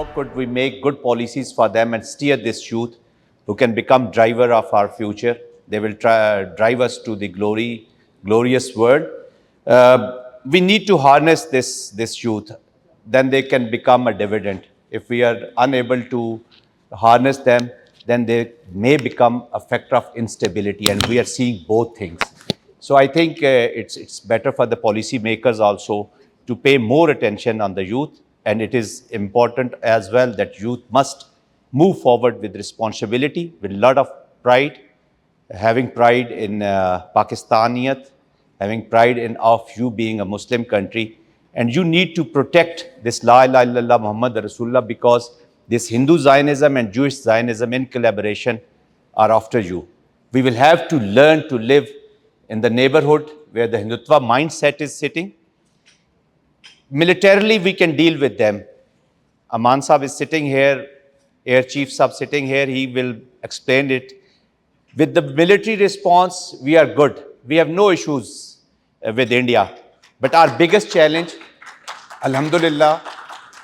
how could we make good policies for them and steer this youth who can become driver of our future. They will drive us to the glorious world. We need to harness this youth. Then they can become a dividend. If we are unable to harness them, then they may become a factor of instability, and we are seeing both things. So I think it's better for the policymakers also to pay more attention on the youth, and it is important as well that youth must move forward with responsibility, with a lot of pride, having pride in Pakistaniyat, having pride in of you being a Muslim country. And you need to protect this La ilaha illallah Muhammad Rasulullah, because this Hindu Zionism and Jewish Zionism in collaboration are after you. We will have to learn to live in the neighborhood where the Hindutva mindset is sitting. Militarily, we can deal with them. Aman Saab is sitting here, Air Chief Saab sitting here, he will explain it. With the military response, we are good. We have no issues with India. But our biggest challenge, alhamdulillah,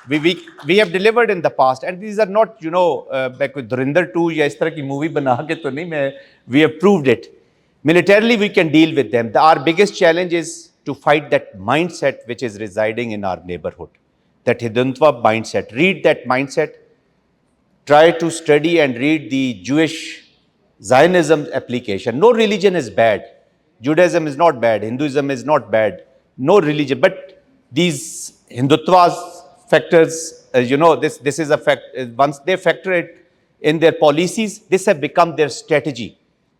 we have delivered in the past. And these are not, like with Dhurinder 2 या इस तरह की movie बना के तो नहीं, we have proved it. Militarily, we can deal with them. Our biggest challenge is to fight that mindset which is residing in our neighborhood, that Hindutva mindset. Read that mindset. Try to study and read the Jewish Zionism application. No religion is bad. Judaism is not bad. Hinduism is not bad. No religion. But these Hindutva's factors, this is a fact. Once they factor it in their policies, this has become their strategy.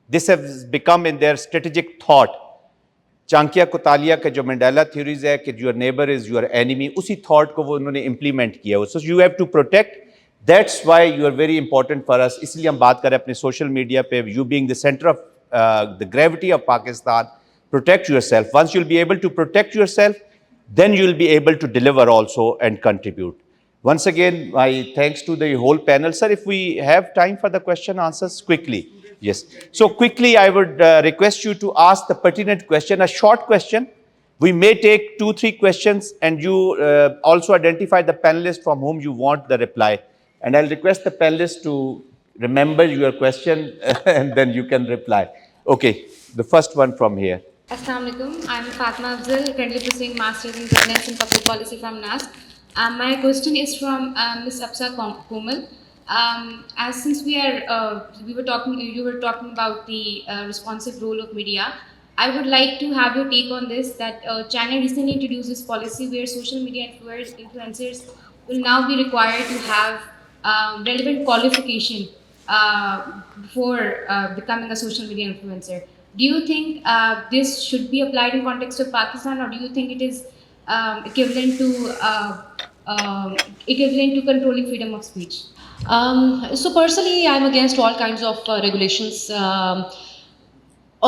This has become in their strategic thought. Chanakya कोतालिया के जो Mandela theories है कि your neighbour is your enemy, उसी thought को वो उन्होंने implement किया. So you have to protect. That's why you are very important for us. इसलिए हम बात करें अपने सोशल मीडिया पे, you being the centre of the gravity of Pakistan. Protect yourself. Once you will be able to protect yourself, then you will be able to deliver also and contribute. Once again, my thanks to the whole panel. Sir, if we have time for the question answers quickly. Yes. So quickly, I would request you to ask the pertinent question, a short question. We may take 2-3 questions, and you also identify the panelists from whom you want the reply. And I'll request the panelists to remember your question and then you can reply. Okay, the first one from here. Assalamu alaikum. I'm Fatma Afzal, currently pursuing Masters in Governance and Public Policy from NASC. My question is from Ms. Apsa Komal. As since you were talking about the responsive role of media, I would like to have your take on this. That China recently introduced this policy where social media influencers will now be required to have relevant qualification before becoming a social media influencer. Do you think this should be applied in context of Pakistan, or do you think it is equivalent to controlling freedom of speech? So personally, I'm against all kinds of regulations,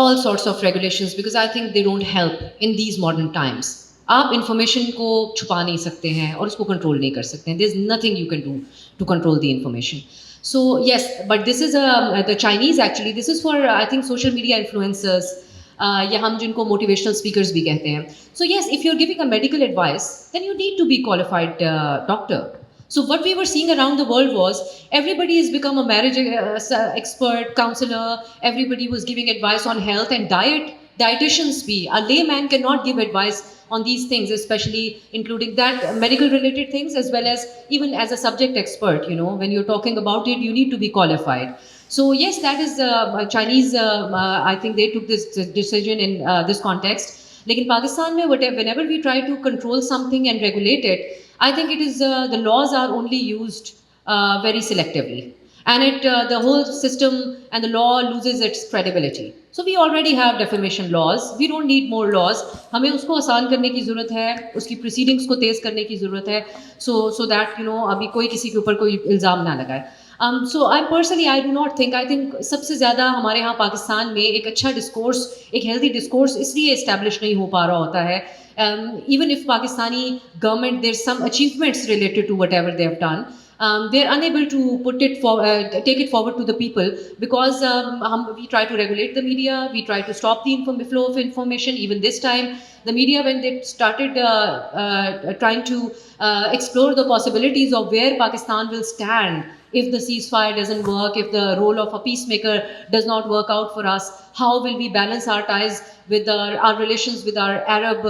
all sorts of regulations, because I think they don't help in these modern times. आप information को छुपा नहीं सकते हैं और उसको control नहीं कर सकते हैं. There's nothing you can do to control the information. So yes, but this is the Chinese actually. This is for I think social media influencers. या हम जिनको motivational speakers भी कहते हैं. So yes, if you're giving a medical advice, then you need to be qualified doctor. So what we were seeing around the world was everybody has become a marriage expert, counselor. Everybody was giving advice on health and diet. Dietitians be. A layman cannot give advice on these things, especially including that medical related things, as well as even as a subject expert. When you're talking about it, you need to be qualified. So yes, that is Chinese. I think they took this decision in this context. Like in Pakistan, whenever we try to control something and regulate it, I think it is the laws are only used very selectively, and the whole system and the law loses its credibility. So we already have defamation laws. We don't need more laws. हमें उसको आसान करने की ज़रूरत है, उसकी proceedings को तेज़ करने की ज़रूरत है, so that अभी कोई किसी के ऊपर कोई इल्ज़ाम ना लगाए. So I personally I do not think. I think सबसे ज़्यादा हमारे यहाँ पाकिस्तान में एक अच्छा discourse, एक healthy discourse इसलिए establish नहीं हो पा रहा होता है. Even if Pakistani government, there's some achievements related to whatever they have done. they're unable to take it forward to the people because we try to regulate the media, we try to stop the flow of information. Even this time, the media, when they started trying to explore the possibilities of where Pakistan will stand if the ceasefire doesn't work, if the role of a peacemaker does not work out for us, how will we balance our ties with our relations with our Arab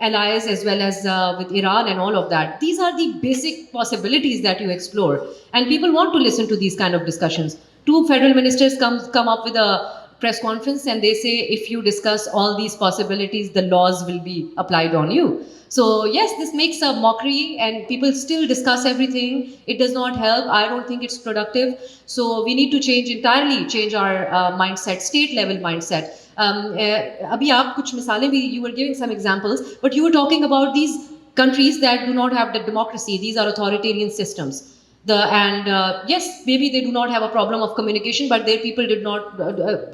allies as well as with Iran and all of that. These are the basic possibilities that you explore, and people want to listen to these kind of discussions. Two federal ministers come up with a press conference and they say if you discuss all these possibilities, the laws will be applied on you. So yes, this makes a mockery and people still discuss everything. It does not help. I don't think it's productive. So we need to change our mindset, state level mindset. अभी आप कुछ मिसालें भी, you were giving some examples, but you were talking about these countries that do not have the democracy. These are authoritarian systems. Yes, maybe they do not have a problem of communication, but their people did not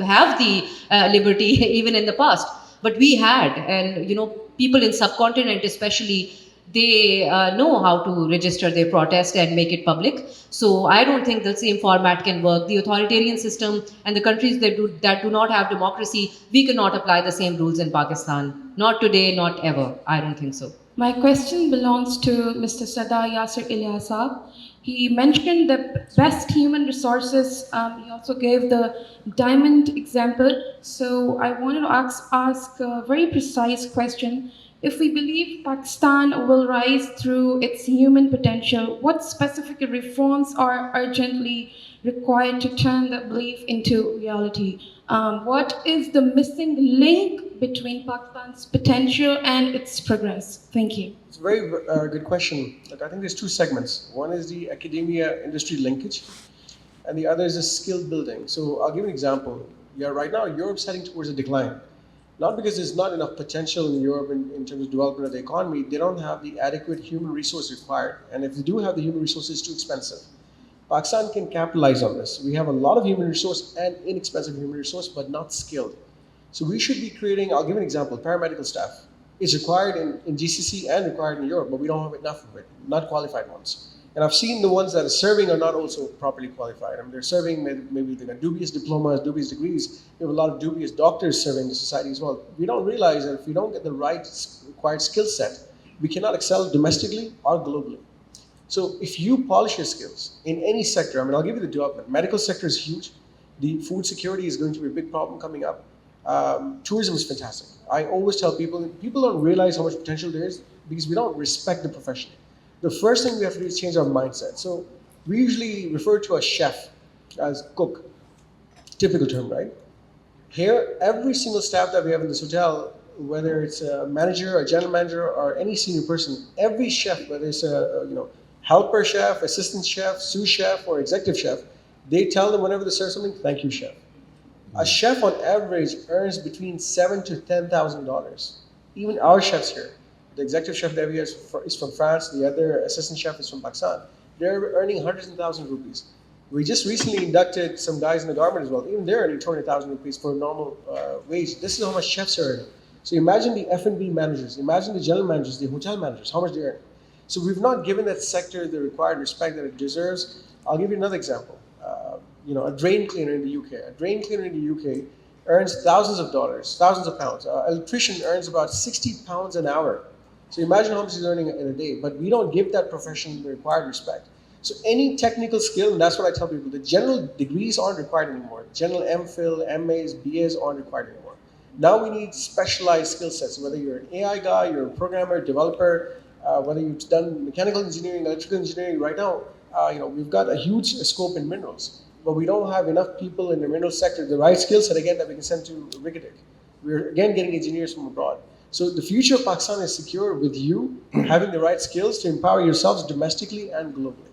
have the liberty even in the past. But we had, and people in subcontinent especially, they know how to register their protest and make it public. So I don't think the same format can work. The authoritarian system and the countries that do not have democracy, we cannot apply the same rules in Pakistan. Not today, not ever. I don't think so. My question belongs to Mr. Sada Yasir Ilyasab. He mentioned the best human resources. He also gave the diamond example. So I wanted to ask a very precise question. If we believe Pakistan will rise through its human potential, what specific reforms are urgently required to turn that belief into reality? What is the missing link between Pakistan's potential and its progress? Thank you. It's a very good question. Look, I think there's two segments. One is the academia-industry linkage, and the other is the skill building. So I'll give you an example. Yeah, right now Europe's heading towards a decline. Not because there's not enough potential in Europe in terms of development of the economy, they don't have the adequate human resource required. And if they do have the human resources, it's too expensive. Pakistan can capitalize on this. We have a lot of human resource and inexpensive human resource, but not skilled. So we should be creating, I'll give an example, paramedical staff. It's required in GCC and required in Europe, but we don't have enough of it, not qualified ones. And I've seen the ones that are serving are not also properly qualified. I mean, they're serving, maybe they got dubious diplomas, dubious degrees. We have a lot of dubious doctors serving the society as well. We don't realize that if we don't get the right required skill set, we cannot excel domestically or globally. So if you polish your skills in any sector, I mean, I'll give you the development. Medical sector is huge. The food security is going to be a big problem coming up. Tourism is fantastic. I always tell people don't realize how much potential there is because we don't respect the profession. The first thing we have to do is change our mindset. So we usually refer to a chef as cook, typical term, right? Here, every single staff that we have in this hotel, whether it's a manager, a general manager, or any senior person, every chef, whether it's a helper chef, assistant chef, sous chef, or executive chef, they tell them whenever they serve something, "Thank you, chef." A chef on average earns between $7,000 to $10,000. Even our chefs here, the executive chef that we have is from France, the other assistant chef is from Pakistan. They're earning hundreds and thousands of rupees. We just recently inducted some guys in the government as well. Even they're earning 20,000 rupees for a normal wage. This is how much chefs are earning. So imagine the F&B managers, imagine the general managers, the hotel managers, how much they earn. So we've not given that sector the required respect that it deserves. I'll give you another example. A drain cleaner in the UK. A drain cleaner in the UK earns thousands of dollars, thousands of pounds. An electrician earns about 60 pounds an hour. So imagine how much he's earning in a day. But we don't give that profession the required respect. So any technical skill, and that's what I tell people, the general degrees aren't required anymore. General MPhil, MAs, BAs aren't required anymore. Now we need specialized skill sets, whether you're an AI guy, you're a programmer, developer, whether you've done mechanical engineering, electrical engineering. Right now, we've got a huge scope in minerals, but we don't have enough people in the mineral sector, the right skill set, again, that we can send to Rigatic. We're, again, getting engineers from abroad. So the future of Pakistan is secure with you having the right skills to empower yourselves domestically and globally.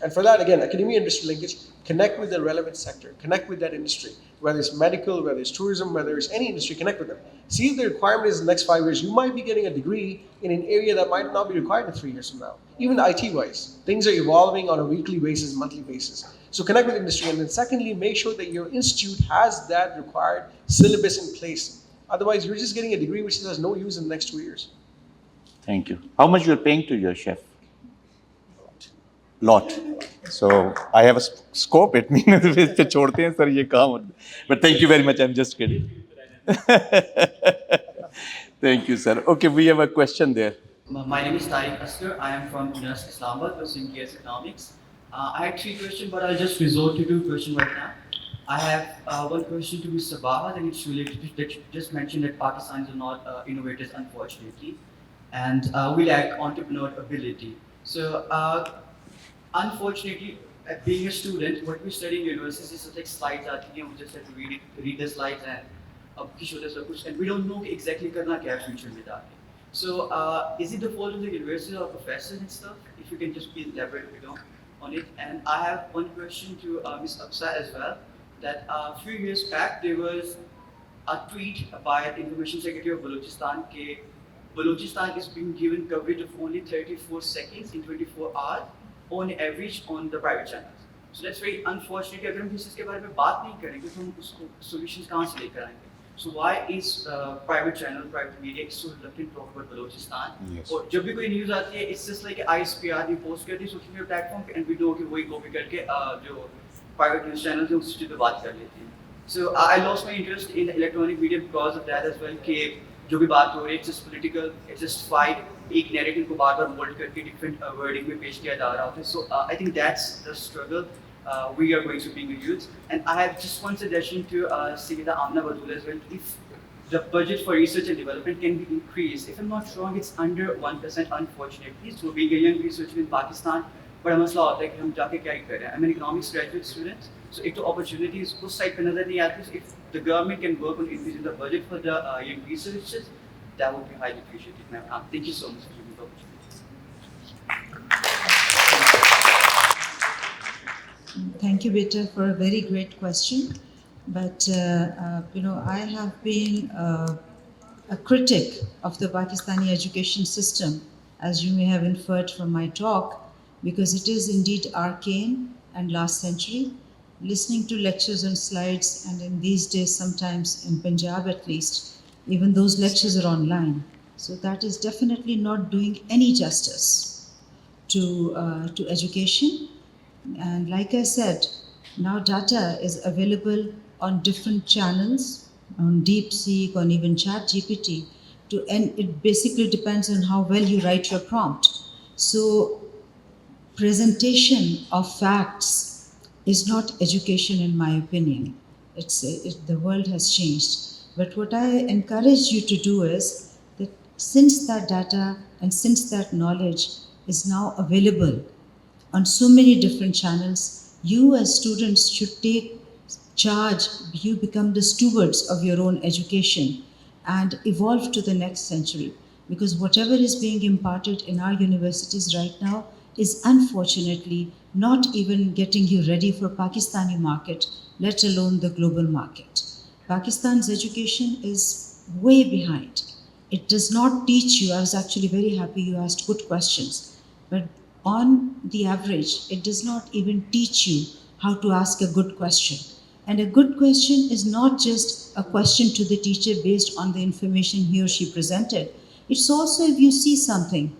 And for that, again, academia-industry linkage, connect with the relevant sector, connect with that industry, whether it's medical, whether it's tourism, whether it's any industry, connect with them. See if the requirement is in the next 5 years. You might be getting a degree in an area that might not be required in 3 years from now. Even IT-wise, things are evolving on a weekly basis, monthly basis. So connect with industry. And then secondly, make sure that your institute has that required syllabus in place. Otherwise, you're just getting a degree which has no use in the next 2 years. Thank you. How much you're paying to your chef? lot. So I have a scope. It means इस पे छोड़ते हैं sir ये काम. But thank you very much. I'm just kidding. Thank you, sir. Okay, we have a question there. My name is Tariq Asghar. I am from University of Islamabad, pursuing geoeconomics. I had three questions, but I'll just resort to two questions right now. I have one question to Mr. Baha, and it's related to that you just mentioned that Pakistanis are not innovators, unfortunately, and we lack entrepreneur ability. So, unfortunately, being a student, what we study in universities is like slides. We just have to read the slides, and we don't know exactly karna kya hai future mein jaake. So, is it the fault of the university or professors and stuff? If you can just be elaborate a bit on it. And I have one question to Ms. Absa as well. That a few years back there was a tweet by the Information Secretary of Balochistan that Balochistan is being given coverage of only 34 seconds in 24 hours on average on the private channels. So that's very unfortunate. अगर हम इसके बारे में बात नहीं करेंगे तो हम उसको solutions कहाँ से लेकर आएंगे? So why is private channel, private media so reluctant to talk about Balochistan? Yes. और जब भी कोई news आती है, it's just like ISPR ने post कर दी social media platform पे and we know कि वही copy करके जो private news channels हैं उससे पे बात कर लेते हैं. So I lost my interest in electronic media because of that as well. कि जो भी बात हो रही है, it's just political, it's just fight. एक narrative को बार-बार mold करके different wording में पेश किया जा रहा होता है. So I think that's the struggle. We are going to being a youth, and I have just one suggestion to Sayyida Amna Badul as well. If the budget for research and development can be increased, if I'm not wrong, it's under 1%, unfortunately. So being a young researcher in Pakistan, बड़ा मसला होता है कि हम जाके क्या कर रहे हैं. I'm an economics graduate student, so एक तो opportunities उस side पे नजर नहीं आती. So if the government can work on increasing the budget for the young researchers, that would be highly appreciated, ma'am. Thank you so much for giving the opportunity. Thank you, Beta, for a very great question. But, I have been a critic of the Pakistani education system, as you may have inferred from my talk, because it is indeed arcane and last century. Listening to lectures and slides, and in these days, sometimes in Punjab at least, even those lectures are online. So that is definitely not doing any justice to education. And like I said, now data is available on different channels, on DeepSeek, on even ChatGPT, and it basically depends on how well you write your prompt. So presentation of facts is not education in my opinion. The world has changed. But what I encourage you to do is that since that data and since that knowledge is now available on so many different channels, you as students should take charge. You become the stewards of your own education and evolve to the next century. Because whatever is being imparted in our universities right now is unfortunately not even getting you ready for Pakistani market, let alone the global market. Pakistan's education is way behind. It does not teach you. I was actually very happy you asked good questions. But on the average, it does not even teach you how to ask a good question. And a good question is not just a question to the teacher based on the information he or she presented. It's also if you see something,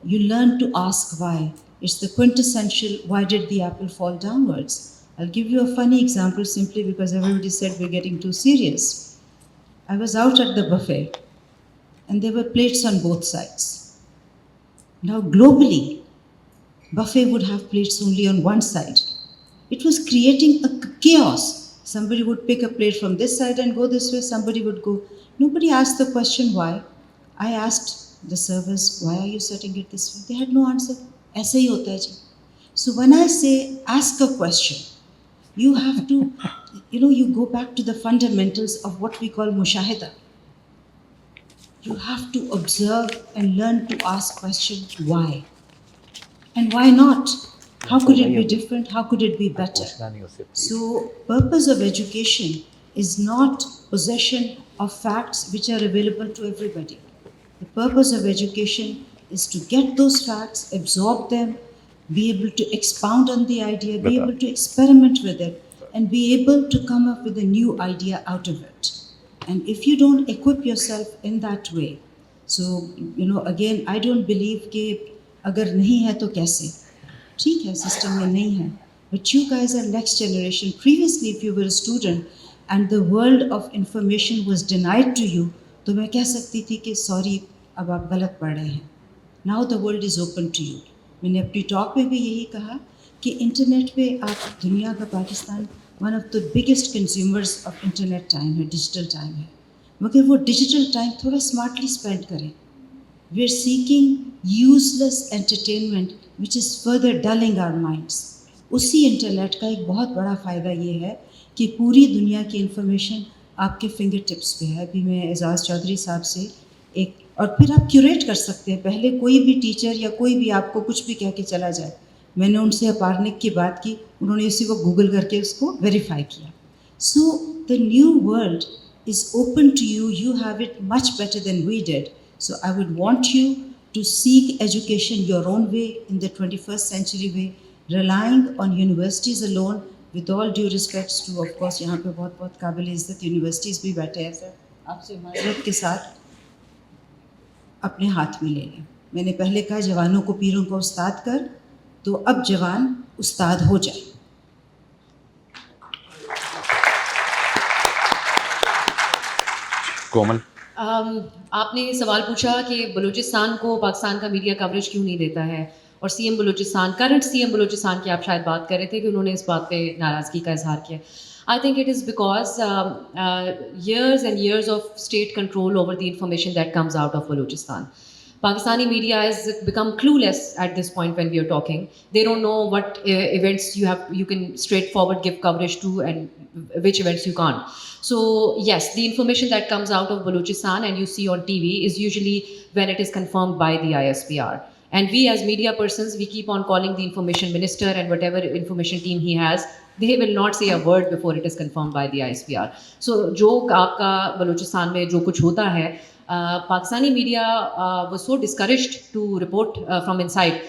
you learn to ask why. It's the quintessential, why did the apple fall downwards? I'll give you a funny example simply because everybody said we're getting too serious. I was out at the buffet and there were plates on both sides. Now globally, buffet would have plates only on one side. It was creating a chaos. Somebody would pick a plate from this side and go this way, somebody would go. Nobody asked the question why. I asked the servers, why are you setting it this way? They had no answer. Aise hi hota hai ji. So when I say ask a question, you have to, you go back to the fundamentals of what we call mushahada. You have to observe and learn to ask questions why. And why not? How could it be different? How could it be better? So, purpose of education is not possession of facts which are available to everybody. The purpose of education is to get those facts, absorb them, be able to expound on the idea, be able to experiment with it, and be able to come up with a new idea out of it. And if you don't equip yourself in that way, so, again, I don't believe कि अगर नहीं है तो कैसे? ठीक है system में नहीं है, but you guys are next generation. Previously if you were a student and the world of information was denied to you, तो मैं कह सकती थी कि सॉरी अब आप गलत पढ़ रहे हैं. Now the world is open to you. मैंने अपनी टॉक में भी यही कहा कि इंटरनेट पे आप दुनिया का, Pakistan one of the biggest consumers of internet time है, डिजिटल टाइम है, मगर वो डिजिटल टाइम थोड़ा स्मार्टली स्पेंड करें. We are seeking useless entertainment which is further dulling our minds. उसी इंटरनेट का एक बहुत बड़ा फ़ायदा ये है कि पूरी दुनिया की इन्फॉर्मेशन आपके फिंगर टिप्स पे है. अभी मैं एजाज़ चौधरी साहब से एक, और फिर आप क्यूरेट कर सकते हैं. पहले कोई भी टीचर या कोई भी आपको कुछ भी कह के चला जाए, मैंने उनसे अपार्निक की बात की, उन्होंने उसी को गूगल करके उसको वेरीफाई किया. So the new world is open to you. You have it much better than we did. So I would want you to seek education your own way, in the 21st century way, relying on universities alone, with all due respects to, of course, यहाँ पे बहुत बहुत काबिल इज़्ज़त universities भी बैठे हैं sir, आपसे माजरत के साथ अपने हाथ में ले लें. मैंने पहले कहा जवानों को पीरों को उस्ताद कर, तो अब जवान उस्ताद हो जाए. कोमल. आपने सवाल पूछा कि बलूचिस्तान को पाकिस्तान का मीडिया कवरेज क्यों नहीं देता है, और CM Balochistan, current CM Balochistan की आप शायद बात कर रहे थे कि उन्होंने इस बात पे नाराज़गी का इजहार किया. I think it is because years and years of state control over the information that comes out of Balochistan. Pakistani media has become clueless at this point when we are talking. They don't know what events you can straightforward give coverage to and which events you can't. So yes, the information that comes out of Balochistan and you see on TV is usually when it is confirmed by the ISPR. And we as media persons, we keep on calling the information minister and whatever information team he has, they will not say a word before it is confirmed by the ISPR. So जो आपका बलूचिस्तान में जो कुछ होता है, Pakistani media was so discouraged to report from inside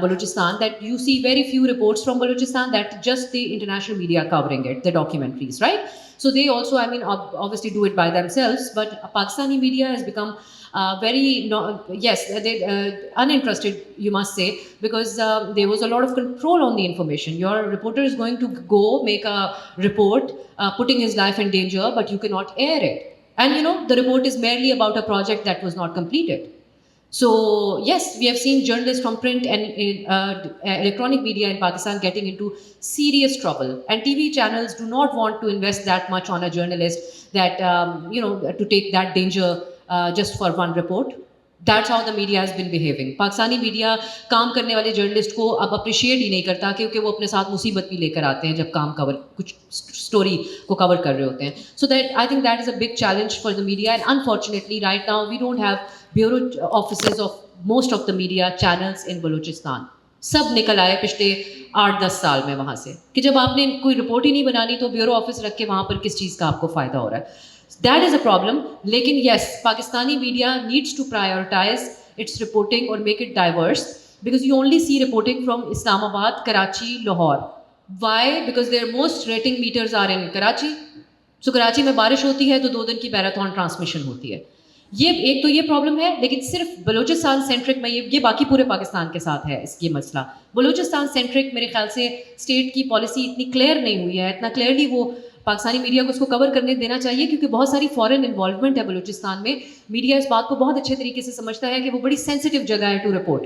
Balochistan that you see very few reports from Balochistan, that just the international media covering it, the documentaries, right? So they also, I mean, obviously do it by themselves, but Pakistani media has become uninterested, you must say, because there was a lot of control on the information. Your reporter is going to go make a report putting his life in danger, but you cannot air it. And you know, the report is merely about a project that was not completed. So yes, we have seen journalists from print and electronic media in Pakistan getting into serious trouble, and TV channels do not want to invest that much on a journalist that to take that danger just for one report. That's how the media has been behaving. Pakistani media काम करने वाले journalist को अब appreciate ही नहीं करता, क्योंकि वो अपने साथ मुसीबत भी लेकर आते हैं जब काम कवर, कुछ स्टोरी को कवर कर रहे होते हैं. So that I think that is a big challenge for the media, and unfortunately right now we don't have bureau offices of most of the media channels in Balochistan. सब निकल आए पिछले 8-10 साल में वहाँ से, कि जब आपने कोई रिपोर्ट ही नहीं बनानी तो ब्यूरो ऑफिस रख के वहाँ पर किस चीज़ का आपको फ़ायदा हो रहा है. That is a problem. लेकिन yes, Pakistani media needs to prioritize its reporting or make it diverse, because you only see reporting from Islamabad, Karachi, Lahore. Why? Because their most rating meters are in Karachi. So Karachi में बारिश होती है तो 2 दिन की marathon transmission होती है. ये एक तो ये प्रॉब्लम है, लेकिन सिर्फ बलूचिस्तान सेंट्रिक में ये बाकी पूरे पाकिस्तान के साथ है ये मसला. बलूचिस्तान सेंट्रिक मेरे ख्याल से स्टेट की पॉलिसी इतनी क्लियर नहीं हुई है, इतना क्लियरली वो पाकिस्तानी मीडिया को उसको कवर करने देना चाहिए, क्योंकि बहुत सारी फॉरेन इन्वॉल्वमेंट है बलूचिस्तान में. मीडिया इस बात को बहुत अच्छे तरीके से समझता है कि वो बड़ी सेंसिटिव जगह है to report,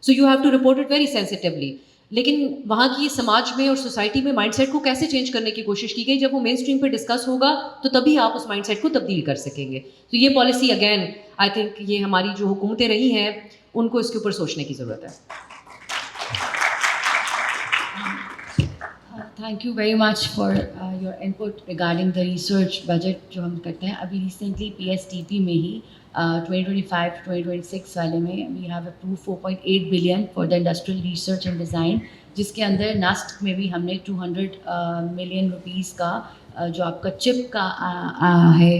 so you have to report it very sensitively. लेकिन वहाँ की समाज में और सोसाइटी में माइंडसेट को कैसे चेंज करने की कोशिश की गई, जब वो मेन स्ट्रीम पर डिस्कस होगा तो तभी आप उस माइंडसेट को तब्दील कर सकेंगे. तो ये पॉलिसी अगेन आई थिंक ये हमारी जो हुकूमतें रही हैं उनको इसके ऊपर सोचने की ज़रूरत है. Thank you very much for your input regarding the research budget जो हम करते हैं. अभी recently PSTP में ही 2025-2026 वाले में we have approved 4.8 billion for the industrial research and design, जिसके अंदर नास्ट में भी हमने 200 million rupees का जो आपका चिप का है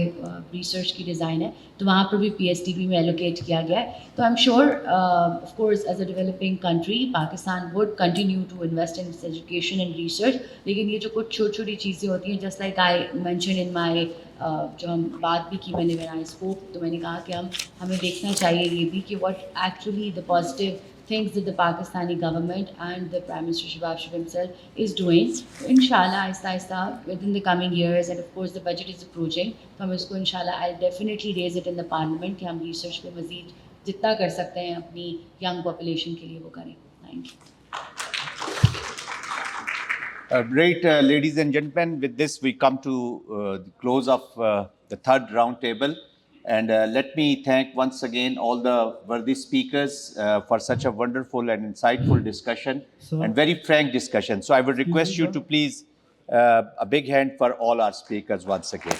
रिसर्च की डिज़ाइन है, तो वहाँ पर भी PSTP में एलोकेट किया गया है. तो I am sure of course as a developing country Pakistan would continue to invest in education and research. लेकिन ये जो कुछ छोटी छोटी चीज़ें होती हैं, just like I mention in my जो हम बात भी की मैंने व्हेन आई स्पोक, तो मैंने कहा कि हमें देखना चाहिए ये भी कि what actually the positive things that the Pakistani government and the Prime Minister Shehbaz Sharif himself is doing. So inshallah, aista aista, within the coming years, and of course the budget is approaching, तो हम इसको inshallah I'll definitely raise it in the parliament कि हम research पे मज़ीद जितना कर सकते हैं अपनी young population के लिए वो करें. Thank you. Great, ladies and gentlemen. With this, we come to the close of the third round table. And let me thank once again all the worthy speakers for such a wonderful and insightful discussion and very frank discussion. So I would request you to please a big hand for all our speakers once again.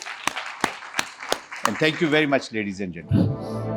And thank you very much, ladies and gentlemen.